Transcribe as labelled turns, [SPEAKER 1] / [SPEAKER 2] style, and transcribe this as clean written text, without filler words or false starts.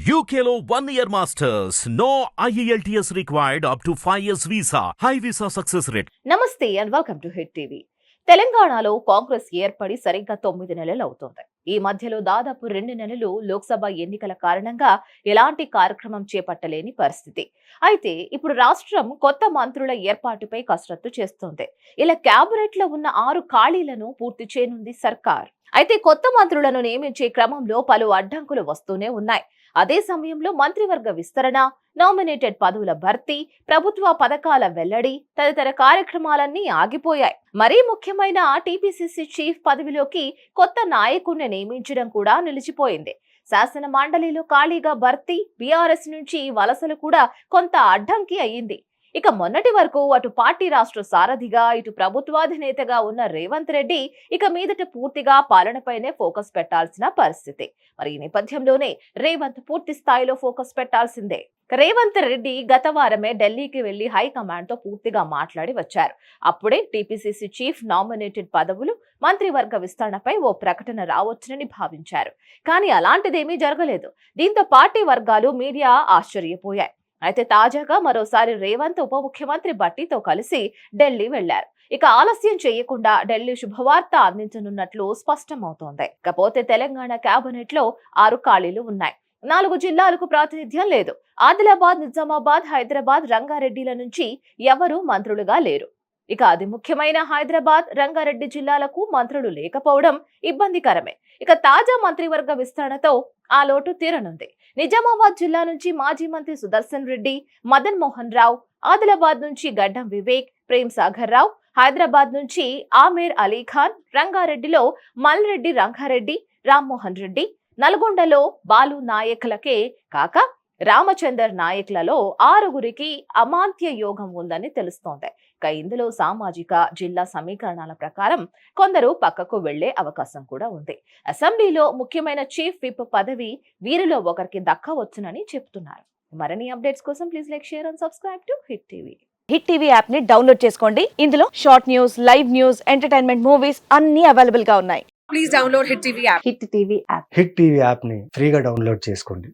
[SPEAKER 1] UKLO 1 year masters. No IELTS required up to 5 years visa. High visa success rate.
[SPEAKER 2] నమస్తే and welcome to hit TV. తెలంగాణలో కాంగ్రెస్ ఏర్పడి సరిగ్గా 9 నెలలు అవుతోంది. ఈ మధ్యలో దాదాపు 2 నెలలు లోక్సభ ఎన్నికల కారణంగా ఎలాంటి కార్యక్రమం చేపట్టలేని పరిస్థితి. అయితే ఇప్పుడు రాష్ట్రం కొత్త మంత్రుల ఏర్పాటుపై కసరత్తు చేస్తోంది. ఇలా క్యాబినెట్ లో ఉన్న 6 ఖాళీలను పూర్తి చేయనుంది సర్కార్. అయితే కొత్త మంత్రులను నియమించే క్రమంలో పలు అడ్డంకులు వస్తూనే ఉన్నాయి. అదే సమయంలో మంత్రివర్గ విస్తరణ, నామినేటెడ్ పదవుల భర్తీ, ప్రభుత్వ పథకాల వెల్లడి తదితర కార్యక్రమాలన్నీ ఆగిపోయాయి. మరీ ముఖ్యమైన టీపీసీసీ చీఫ్ పదవిలోకి కొత్త నాయకుడిని నియమించడం కూడా నిలిచిపోయింది. శాసన మండలిలో ఖాళీగా భర్తీ, బీఆర్ఎస్ నుంచి వలసలు కూడా కొంత అడ్డంకి అయ్యింది. ఇక మొన్నటి వరకు అటు పార్టీ రాష్ట్ర సారథిగా ఇటు ప్రభుత్వాధినేతగా ఉన్న రేవంత్ రెడ్డి ఇక మీదట పూర్తిగా పాలనపైనే ఫోకస్ పెట్టాల్సిన పరిస్థితి. మరి ఈ నేపథ్యంలోనే రేవంత్ పూర్తి స్థాయిలో ఫోకస్ పెట్టాల్సిందే. రేవంత్ రెడ్డి గత వారమే ఢిల్లీకి వెళ్లి హైకమాండ్ తో పూర్తిగా మాట్లాడి వచ్చారు. అప్పుడే టీపీసీసీ చీఫ్ నామినేటెడ్ పదవులు, మంత్రివర్గ విస్తరణపై ఓ ప్రకటన రావచ్చునని భావించారు. కానీ అలాంటిదేమీ జరగలేదు. దీంతో పార్టీ వర్గాలు, మీడియా ఆశ్చర్యపోయాయి. అయితే తాజాగా మరోసారి రేవంత్ ఉప ముఖ్యమంత్రి భట్టితో కలిసి ఢిల్లీ వెళ్లారు. ఇక ఆలస్యం చేయకుండా ఢిల్లీ శుభవార్త అందించనున్నట్లు స్పష్టమవుతోంది. ఇకపోతే తెలంగాణ కేబినెట్ లో 6 ఖాళీలు ఉన్నాయి. 4 జిల్లాలకు ప్రాతినిధ్యం లేదు. ఆదిలాబాద్, నిజామాబాద్, హైదరాబాద్, రంగారెడ్డిల నుంచి ఎవరూ మంత్రులుగా లేరు. ఇక అది ముఖ్యమైన హైదరాబాద్, రంగారెడ్డి జిల్లాలకు మంత్రులు లేకపోవడం ఇబ్బందికరమే. ఇక తాజా మంత్రివర్గ విస్తరణతో ఆ లోటు తీరనుంది. నిజామాబాద్ జిల్లా నుంచి మాజీ మంత్రి సుదర్శన్ రెడ్డి, మదన్ మోహన్ రావు, ఆదిలాబాద్ నుంచి గడ్డం వివేక్, ప్రేమ్ సాగర్ రావు, హైదరాబాద్ నుంచి ఆమీర్ అలీఖాన్, రంగారెడ్డిలో మల్రెడ్డి రంగారెడ్డి, రామ్మోహన్ రెడ్డి, నల్గొండలో బాలు నాయకులకే కాక రామచందర్ నాయకులలో 6గురికి అమాంత్య యోగం ఉందని తెలుస్తోంది. ఇక ఇందులో సామాజిక, జిల్లా సమీకరణాల ప్రకారం కొందరు పక్కకు వెళ్లే అవకాశం కూడా ఉంది. అసెంబ్లీలో ముఖ్యమైన చీఫ్ విప్ పదవి వీరిలో ఒకరికి దక్కవచ్చునని చెప్తున్నారు. మరిన్ని అప్డేట్స్ కోసం please like, share and subscribe to hit TV.
[SPEAKER 3] Hit TV app ని డౌన్లోడ్ చేసుకోండి. ఇందులో short news, live news, entertainment movies అన్ని అవైలబుల్ గా ఉన్నాయి.
[SPEAKER 4] Please download Hit TV app.
[SPEAKER 2] Hit TV app.
[SPEAKER 5] Hit TV యాప్ని ఫ్రీగా డౌన్లోడ్ చేసుకోండి.